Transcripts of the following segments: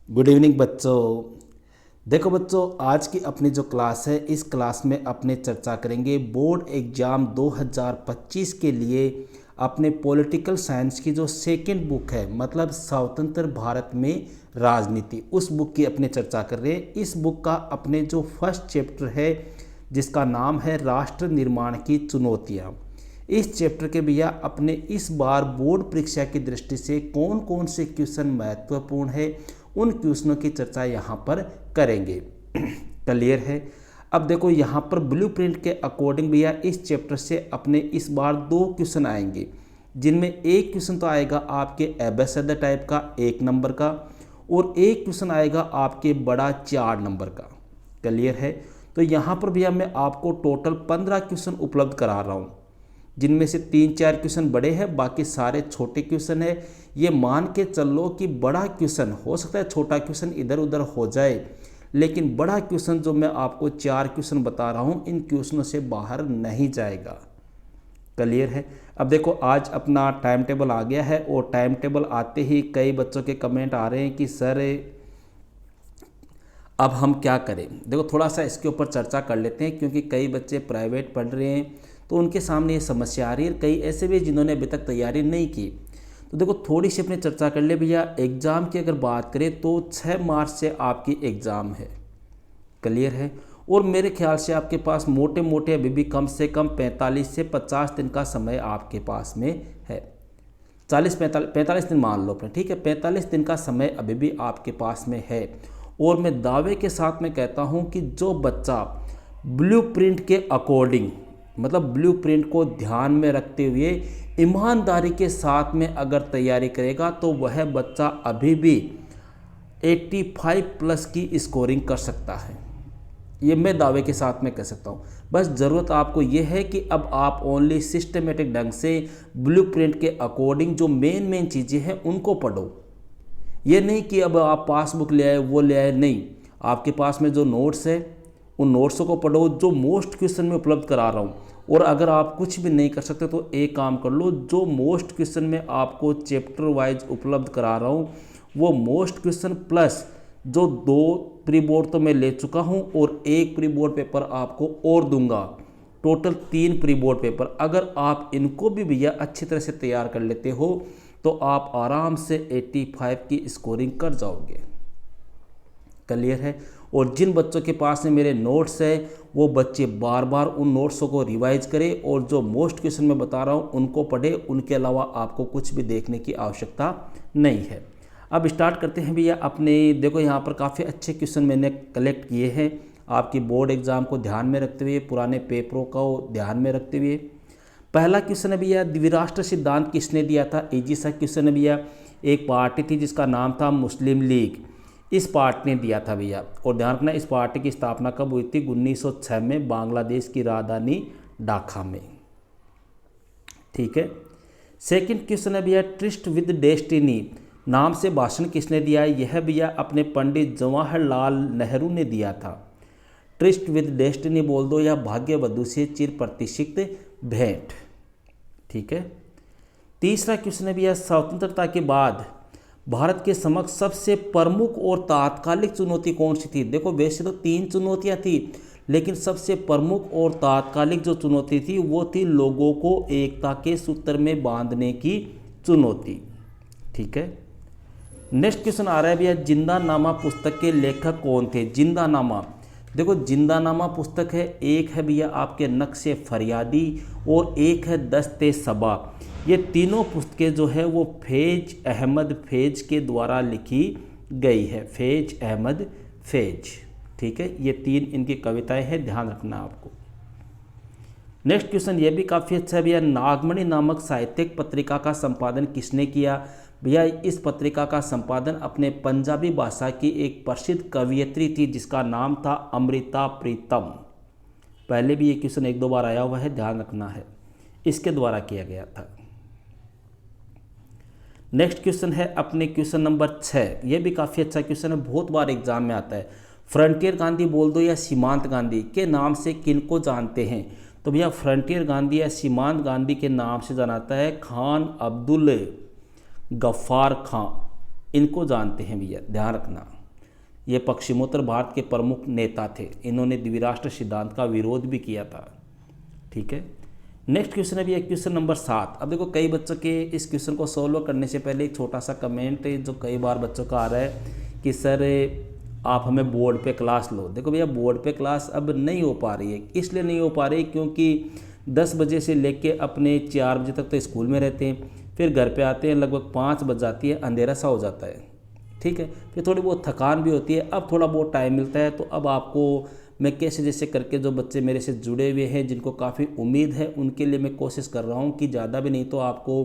Good evening बच्चों। देखो बच्चों, आज की अपनी जो क्लास है इस क्लास में अपने चर्चा करेंगे बोर्ड एग्ज़ाम 2025 के लिए अपने पॉलिटिकल साइंस की जो सेकंड बुक है, मतलब स्वतंत्र भारत में राजनीति, उस बुक की अपने चर्चा कर रहे हैं। इस बुक का अपने जो फर्स्ट चैप्टर है जिसका नाम है राष्ट्र निर्माण की चुनौतियाँ, इस चैप्टर के भैया अपने इस बार बोर्ड परीक्षा की दृष्टि से कौन कौन से क्वेश्चन महत्वपूर्ण है उन क्वेश्चनों की चर्चा यहाँ पर करेंगे। क्लियर है। अब देखो यहाँ पर ब्लूप्रिंट के अकॉर्डिंग भैया इस चैप्टर से अपने इस बार दो क्वेश्चन आएंगे, जिनमें एक क्वेश्चन तो आएगा आपके एबेसेड टाइप का 1 नंबर का, और एक क्वेश्चन आएगा आपके बड़ा 4 नंबर का। क्लियर है। तो यहाँ पर भैया मैं आपको टोटल 15 क्वेश्चन उपलब्ध करा रहा हूँ, जिनमें से 3-4 क्वेश्चन बड़े हैं, बाकी सारे छोटे क्वेश्चन है। ये मान के चलो कि बड़ा क्वेश्चन हो सकता है छोटा क्वेश्चन इधर उधर हो जाए, लेकिन बड़ा क्वेश्चन जो मैं आपको 4 क्वेश्चन बता रहा हूँ इन क्वेश्चनों से बाहर नहीं जाएगा। क्लियर है। अब देखो आज अपना टाइम टेबल आ गया है, और टाइम टेबल आते ही कई बच्चों के कमेंट आ रहे हैं कि सर अब हम क्या करें। देखो थोड़ा सा इसके ऊपर चर्चा कर लेते हैं, क्योंकि कई बच्चे प्राइवेट पढ़ रहे हैं तो उनके सामने ये समस्या आ रही है। कई ऐसे भी जिन्होंने अभी तक तैयारी नहीं की, तो देखो थोड़ी सी अपनी चर्चा कर ले भैया। एग्ज़ाम की अगर बात करें तो 6 मार्च से आपकी एग्ज़ाम है। क्लियर है। और मेरे ख्याल से आपके पास मोटे मोटे अभी भी कम से कम 45 से 50 दिन का समय आपके पास में है। 45 दिन मान लो अपने, ठीक है। 45 दिन का समय अभी भी आपके पास में है। और मैं दावे के साथ में कहता हूँ कि जो बच्चा ब्लूप्रिंट के अकॉर्डिंग, मतलब ब्लूप्रिंट को ध्यान में रखते हुए ईमानदारी के साथ में अगर तैयारी करेगा, तो वह बच्चा अभी भी 85 प्लस की स्कोरिंग कर सकता है। ये मैं दावे के साथ में कह सकता हूँ। बस ज़रूरत आपको ये है कि अब आप ओनली सिस्टमेटिक ढंग से ब्लूप्रिंट के अकॉर्डिंग जो मेन चीज़ें हैं उनको पढ़ो। ये नहीं कि अब आप पासबुक ले आए वो ले आए, नहीं। आपके पास में जो नोट्स है उन नोट्सों को पढ़ो जो मोस्ट क्वेश्चन में उपलब्ध करा रहा हूँ। और अगर आप कुछ भी नहीं कर सकते तो एक काम कर लो, जो मोस्ट क्वेश्चन में आपको चैप्टर वाइज उपलब्ध करा रहा हूँ वो मोस्ट क्वेश्चन प्लस जो 2 प्री बोर्ड तो मैं ले चुका हूँ और 1 प्री बोर्ड पेपर आपको और दूंगा, टोटल 3 प्री बोर्ड पेपर। अगर आप इनको भी भैया अच्छी तरह से तैयार कर लेते हो तो आप आराम से 85 की स्कोरिंग कर जाओगे। क्लियर है। और जिन बच्चों के पास में मेरे नोट्स है वो बच्चे बार बार उन नोट्सों को रिवाइज करें, और जो मोस्ट क्वेश्चन मैं बता रहा हूँ उनको पढ़े। उनके अलावा आपको कुछ भी देखने की आवश्यकता नहीं है। अब स्टार्ट करते हैं भैया अपने। देखो यहाँ पर काफ़ी अच्छे क्वेश्चन मैंने कलेक्ट किए हैं आपकी बोर्ड एग्जाम को ध्यान में रखते हुए, पुराने पेपरों को ध्यान में रखते हुए। पहला क्वेश्चन है भैया, द्विराष्ट्र सिद्धांत किसने दिया था। इजी सा क्वेश्चन है भैया। एक पार्टी थी जिसका नाम था मुस्लिम लीग, इस पार्टी ने दिया था भैया। और ध्यान रखना इस पार्टी की स्थापना कब हुई थी, 1906 में बांग्लादेश की राजधानी ढाका में। ठीक है। सेकंड क्वेश्चन है भैया, ट्रिस्ट विद डेस्टिनी नाम से भाषण किसने दिया है। यह भैया अपने पंडित जवाहरलाल नेहरू ने दिया था। ट्रिस्ट विद डेस्टिनी बोल दो या भाग्य वधु से चिर प्रतिष्ठित भेंट। ठीक है। तीसरा क्वेश्चन है भैया, स्वतंत्रता के बाद भारत के समक्ष सबसे प्रमुख और तात्कालिक चुनौती कौन सी थी। देखो वैसे तो 3 चुनौतियां थी, लेकिन सबसे प्रमुख और तात्कालिक जो चुनौती थी वो थी लोगों को एकता के सूत्र में बांधने की चुनौती। ठीक है। नेक्स्ट क्वेश्चन आ रहा है भैया, जिंदानामा पुस्तक के लेखक कौन थे। जिंदानामा, देखो जिंदानामा पुस्तक है, एक है भैया आपके नक्शे फरियादी और एक है दस्ते सबा। ये तीनों पुस्तकें जो है वो फैज अहमद फैज के द्वारा लिखी गई है। फैज अहमद फैज। ठीक है। ये 3 इनकी कविताएं हैं, ध्यान रखना आपको। नेक्स्ट क्वेश्चन ये भी काफ़ी अच्छा है भैया, नागमणि नामक साहित्यिक पत्रिका का संपादन किसने किया। भैया इस पत्रिका का संपादन अपने पंजाबी भाषा की एक प्रसिद्ध कवयित्री थी जिसका नाम था अमृता प्रीतम। पहले भी ये क्वेश्चन 1-2 बार आया हुआ है, ध्यान रखना है, इसके द्वारा किया गया था। नेक्स्ट क्वेश्चन है अपने क्वेश्चन नंबर 6। ये भी काफ़ी अच्छा क्वेश्चन है, बहुत बार एग्जाम में आता है। फ्रंटियर गांधी बोल दो या सीमांत गांधी के नाम से किनको जानते हैं। तो भैया फ्रंटियर गांधी या सीमांत गांधी के नाम से जाना है खान अब्दुल गफ्फार खां, इनको जानते हैं भैया, ध्यान रखना। ये पश्चिमोत्तर भारत के प्रमुख नेता थे। इन्होंने द्विराष्ट्र सिद्धांत का विरोध भी किया था। ठीक है, नेक्स्ट क्वेश्चन है भैया क्वेश्चन नंबर 7। अब देखो कई बच्चों के इस क्वेश्चन को सॉल्व करने से पहले एक छोटा सा कमेंट जो कई बार बच्चों का आ रहा है कि सर आप हमें बोर्ड पे क्लास लो। देखो भैया बोर्ड पे क्लास अब नहीं हो पा रही है, इसलिए नहीं हो पा रही क्योंकि 10 बजे से लेके अपने 4 बजे तक तो स्कूल में रहते हैं, फिर घर पे आते हैं लगभग 5 बज जाती है, अंधेरा सा हो जाता है। ठीक है, फिर थोड़ी बहुत थकान भी होती है। अब थोड़ा बहुत टाइम मिलता है तो अब आपको मैं कैसे जैसे करके जो बच्चे मेरे से जुड़े हुए हैं जिनको काफ़ी उम्मीद है उनके लिए मैं कोशिश कर रहा हूँ कि ज़्यादा भी नहीं तो आपको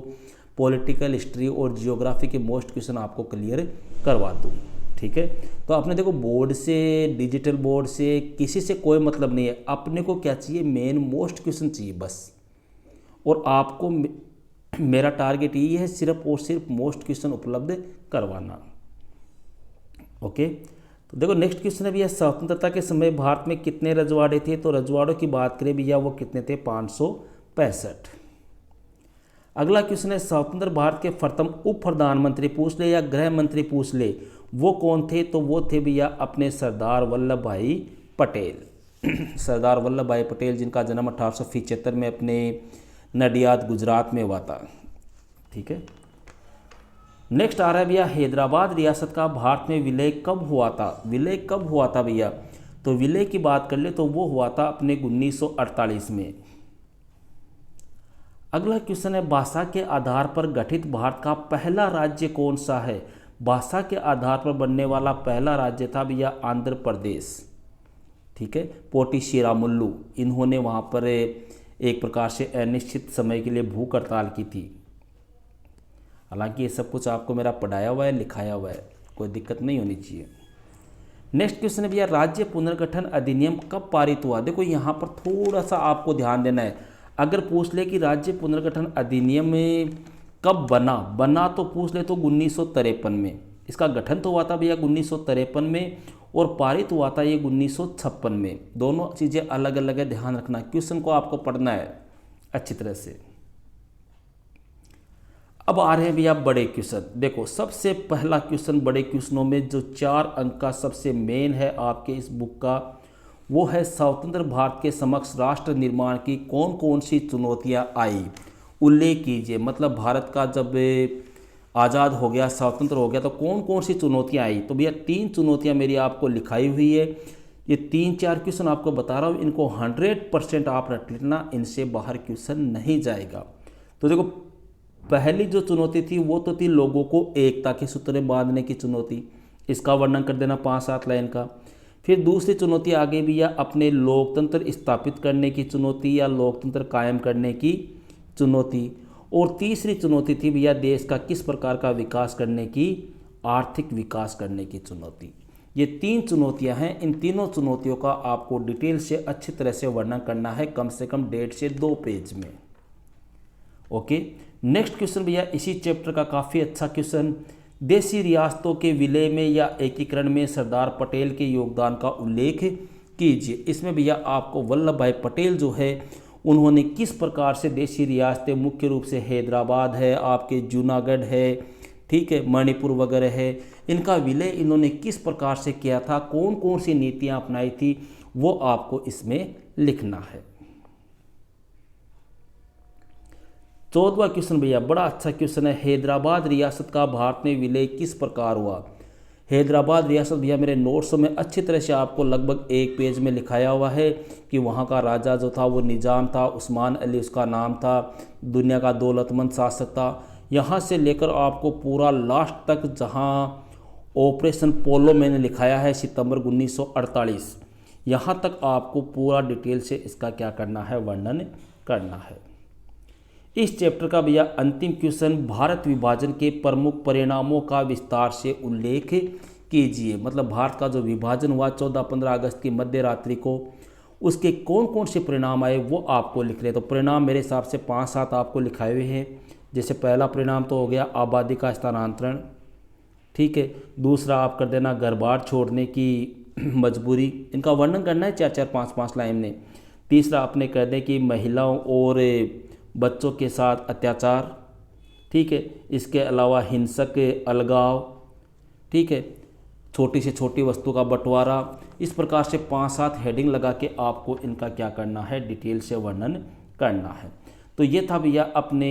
पॉलिटिकल हिस्ट्री और जियोग्राफी के मोस्ट क्वेश्चन आपको क्लियर करवा दूँ। ठीक है, तो आपने देखो बोर्ड से, डिजिटल बोर्ड से किसी से कोई मतलब नहीं है, अपने को क्या चाहिए, मेन मोस्ट क्वेश्चन चाहिए बस। और आपको मेरा टारगेट यही है सिर्फ और सिर्फ मोस्ट क्वेश्चन उपलब्ध करवाना। ओके, तो देखो नेक्स्ट क्वेश्चन है भैया स्वतंत्रता के समय भारत में कितने रजवाड़े थे। तो रजवाड़ों की बात करें भैया वो कितने थे, 565। अगला क्वेश्चन है स्वतंत्र भारत के प्रथम उप प्रधानमंत्री पूछ ले या गृह मंत्री पूछ ले वो कौन थे। तो वो थे भैया अपने सरदार वल्लभ भाई पटेल। सरदार वल्लभ भाई पटेल जिनका जन्म 1875 में अपने नडियाद गुजरात में हुआ था। ठीक है, नेक्स्ट आ रहा है भैया हैदराबाद रियासत का भारत में विलय कब हुआ था। विलय कब हुआ था भैया, तो विलय की बात कर ले तो वो हुआ था अपने 1948 में। अगला क्वेश्चन है भाषा के आधार पर गठित भारत का पहला राज्य कौन सा है। भाषा के आधार पर बनने वाला पहला राज्य था भैया आंध्र प्रदेश। ठीक है, पोटी श्रीरामुलु इन्होंने वहाँ पर एक प्रकार से अनिश्चित समय के लिए भूख हड़ताल की थी। हालांकि ये सब कुछ आपको मेरा पढ़ाया हुआ है, लिखाया हुआ है, कोई दिक्कत नहीं होनी चाहिए। नेक्स्ट क्वेश्चन है भैया राज्य पुनर्गठन अधिनियम कब पारित हुआ। देखो यहाँ पर थोड़ा सा आपको ध्यान देना है। अगर पूछ ले कि राज्य पुनर्गठन अधिनियम कब बना तो पूछ ले तो 1953 में। इसका गठन तो हुआ था भैया 1953 में और पारित हुआ था ये 1956 में। दोनों चीज़ें अलग अलग है, ध्यान रखना। क्वेश्चन को आपको पढ़ना है अच्छी तरह से। अब आ रहे हैं भैया बड़े क्वेश्चन। देखो सबसे पहला क्वेश्चन बड़े क्वेश्चनों में जो 4 अंक का सबसे मेन है आपके इस बुक का, वो है स्वतंत्र भारत के समक्ष राष्ट्र निर्माण की कौन कौन सी चुनौतियां आई, उल्लेख कीजिए। मतलब भारत का जब आज़ाद हो गया, स्वतंत्र हो गया तो कौन कौन सी चुनौतियां आई। तो भैया 3 चुनौतियां मेरी आपको लिखाई हुई है। ये 3-4 क्वेश्चन आपको बता रहा हूँ, इनको 100% आप रट लेना, इनसे बाहर क्वेश्चन नहीं जाएगा। तो देखो पहली जो चुनौती थी वो तो थी लोगों को एकता के सूत्र में बांधने की चुनौती, इसका वर्णन कर देना 5-7 लाइन का। फिर दूसरी चुनौती आ गई भैया अपने लोकतंत्र स्थापित करने की चुनौती या लोकतंत्र कायम करने की चुनौती। और तीसरी चुनौती थी भैया देश का किस प्रकार का विकास करने की, आर्थिक विकास करने की चुनौती। ये 3 चुनौतियां हैं। इन तीनों चुनौतियों का आपको डिटेल से अच्छी तरह से वर्णन करना है, कम से कम 1.5 से 2 पेज में। ओके, नेक्स्ट क्वेश्चन भैया इसी चैप्टर का काफ़ी अच्छा क्वेश्चन, देशी रियासतों के विलय में या एकीकरण में सरदार पटेल के योगदान का उल्लेख कीजिए। इसमें भैया आपको वल्लभ भाई पटेल जो है उन्होंने किस प्रकार से देशी रियासतें, मुख्य रूप से हैदराबाद है, आपके जूनागढ़ है, ठीक है, मणिपुर वगैरह है, इनका विलय इन्होंने किस प्रकार से किया था, कौन कौन सी नीतियाँ अपनाई थी, वो आपको इसमें लिखना है। 14वां क्वेश्चन भैया बड़ा अच्छा क्वेश्चन है, हैदराबाद रियासत का भारत में विलय किस प्रकार हुआ। हैदराबाद रियासत भैया मेरे नोट्स में अच्छी तरह से आपको लगभग 1 पेज में लिखाया हुआ है कि वहाँ का राजा जो था वो निज़ाम था, उस्मान अली उसका नाम था, दुनिया का दौलतमंद शासक था। यहाँ से लेकर आपको पूरा लास्ट तक जहाँ ऑपरेशन पोलो मैंने लिखाया है सितंबर 1948, यहाँ तक आपको पूरा डिटेल से इसका क्या करना है, वर्णन करना है। इस चैप्टर का भैया अंतिम क्वेश्चन, भारत विभाजन के प्रमुख परिणामों का विस्तार से उल्लेख कीजिए। मतलब भारत का जो विभाजन हुआ 14-15 अगस्त की मध्य रात्रि को, उसके कौन कौन से परिणाम आए वो आपको लिख रहे। तो परिणाम मेरे हिसाब से 5-7 आपको लिखाए हुए हैं। जैसे पहला परिणाम तो हो गया आबादी का स्थानांतरण, ठीक है। दूसरा आप कर देना घर बार छोड़ने की मजबूरी, इनका वर्णन करना है 4-4, 5-5 लाइन में। तीसरा आपने कह दें कि महिलाओं और बच्चों के साथ अत्याचार, ठीक है। इसके अलावा हिंसक अलगाव, ठीक है। छोटी से छोटी वस्तु का बंटवारा, इस प्रकार से 5-7 हेडिंग लगा के आपको इनका क्या करना है, डिटेल से वर्णन करना है। तो ये था भैया अपने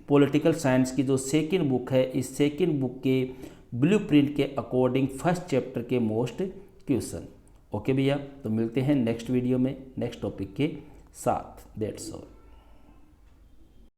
पॉलिटिकल साइंस की जो सेकंड बुक है, इस सेकंड बुक के ब्लूप्रिंट के अकॉर्डिंग फर्स्ट चैप्टर के मोस्ट क्वेश्चन। ओके भैया, तो मिलते हैं नेक्स्ट वीडियो में नेक्स्ट टॉपिक के साथ। That's all.